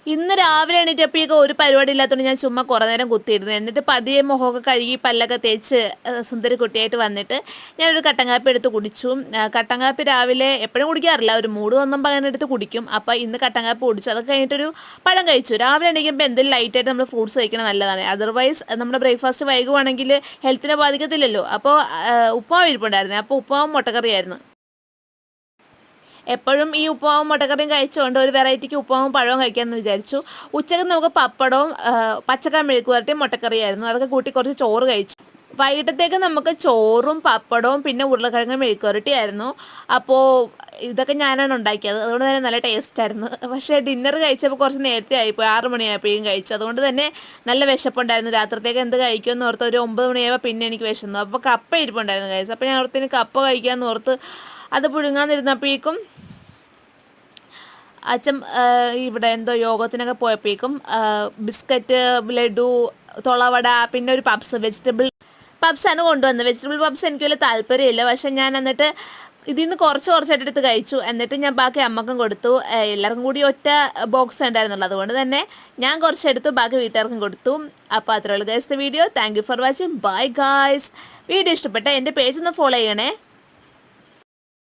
ഇന്ന് രാവിലെ എണീറ്റപ്പോഴേക്കും ഒരു പരിപാടി ഇല്ലാത്തതുകൊണ്ട് ഞാൻ ചുമ്മാ കുറേ നേരം കുത്തിയിരുന്നു. എന്നിട്ട് പതിയെ മുഖമൊക്കെ കഴുകി പല്ലൊക്കെ തേച്ച് സുന്ദരി കുട്ടിയായിട്ട് വന്നിട്ട് ഞാനൊരു കട്ടൻ കാപ്പി എടുത്ത് കുടിച്ചു. കട്ടൻ കാപ്പി രാവിലെ എപ്പോഴും കുടിക്കാറില്ല, ഒരു മൂഡ് തോന്നുമ്പോൾ അങ്ങനെ എടുത്ത് കുടിക്കും. അപ്പോൾ ഇന്ന് കട്ടൻ കാപ്പി കുടിച്ചു. അതൊക്കെ കഴിഞ്ഞിട്ടൊരു പഴം കഴിച്ചു. രാവിലെ എണീക്കുമ്പോൾ എന്തെങ്കിലും ലൈറ്റായിട്ട് നമ്മൾ ഫ്രൂട്ട്സ് കഴിക്കണം നല്ലതാണ്. അതർവൈസ് നമ്മുടെ ബ്രേക്ക്ഫാസ്റ്റ് വൈകുവാണെങ്കിൽ ഹെൽത്തിനെ ബാധിക്കത്തില്ലല്ലോ. അപ്പോൾ ഉപ്പുമാവ് ഇരിപ്പുണ്ടായിരുന്നു. അപ്പോൾ ഉപ്പുമാവും മുട്ടക്കറിയായിരുന്നു. എപ്പോഴും ഈ ഉപ്പുമാവും മുട്ടക്കറിയും കഴിച്ചുകൊണ്ട് ഒരു വെറൈറ്റിക്ക് ഉപ്പുമാവും പഴവും കഴിക്കാമെന്ന് വിചാരിച്ചു. ഉച്ചക്ക് നമുക്ക് പപ്പടവും പച്ചക്കറി മെഴുക്കുവരട്ടിയും മുട്ടക്കറിയായിരുന്നു. അതൊക്കെ കൂട്ടി കുറച്ച് ചോറ് കഴിച്ചു. വൈകിട്ടത്തേക്ക് നമുക്ക് ചോറും പപ്പടവും പിന്നെ ഉരുളക്കിഴങ്ങ് മെഴുക്കുവരട്ടിയായിരുന്നു. അപ്പോൾ ഇതൊക്കെ ഞാനാണ് ഉണ്ടാക്കിയത്, അതുകൊണ്ട് തന്നെ നല്ല ടേസ്റ്റ് ആയിരുന്നു. പക്ഷേ ഡിന്നർ കഴിച്ചപ്പോൾ കുറച്ച് നേരത്തെ ആയിപ്പോയി, 6 മണിയായപ്പോഴും കഴിച്ചു. അതുകൊണ്ട് തന്നെ നല്ല വിശപ്പുണ്ടായിരുന്നു. രാത്രിത്തേക്ക് എന്ത് കഴിക്കുമെന്ന് ഓർത്ത് ഒരു 9 മണിയായപ്പോൾ പിന്നെ എനിക്ക് വിശന്നു. അപ്പോൾ കപ്പ ഇരിപ്പുണ്ടായിരുന്നു കഴിച്ചു. അപ്പോൾ ഞാൻ ഓർത്തിന് കപ്പ കഴിക്കാമെന്ന് ഓർത്ത് അത് പുഴുങ്ങാന്നിരുന്നപ്പോഴേക്കും അച്ഛൻ ഇവിടെ എന്തോ യോഗത്തിനൊക്കെ പോയപ്പോഴേക്കും ബിസ്ക്കറ്റ്, ലഡു, തൊളവട, പിന്നെ ഒരു പപ്സ്, വെജിറ്റബിൾ പപ്സാണ് കൊണ്ടുവന്നത്. വെജിറ്റബിൾ പപ്സ് എനിക്ക് വലിയ താല്പര്യമില്ല. പക്ഷെ ഞാൻ എന്നിട്ട് ഇതിൽ നിന്ന് കുറച്ചായിട്ട് എടുത്ത് കഴിച്ചു. എന്നിട്ട് ഞാൻ ബാക്കി അമ്മക്കും കൊടുത്തു. എല്ലാവർക്കും കൂടി ഒറ്റ ബോക്സ് ഉണ്ടായിരുന്നുള്ളൂ, അതുകൊണ്ട് തന്നെ ഞാൻ കുറച്ചെടുത്തു, ബാക്കി വീട്ടുകാർക്കും കൊടുത്തു. അപ്പോൾ അത്രയുള്ളൂ guys video. Thank you for watching. Bye guys. Video ഇഷ്ടപ്പെട്ട എൻ്റെ പേജ് ഒന്ന് ഫോളോ ചെയ്യണേ.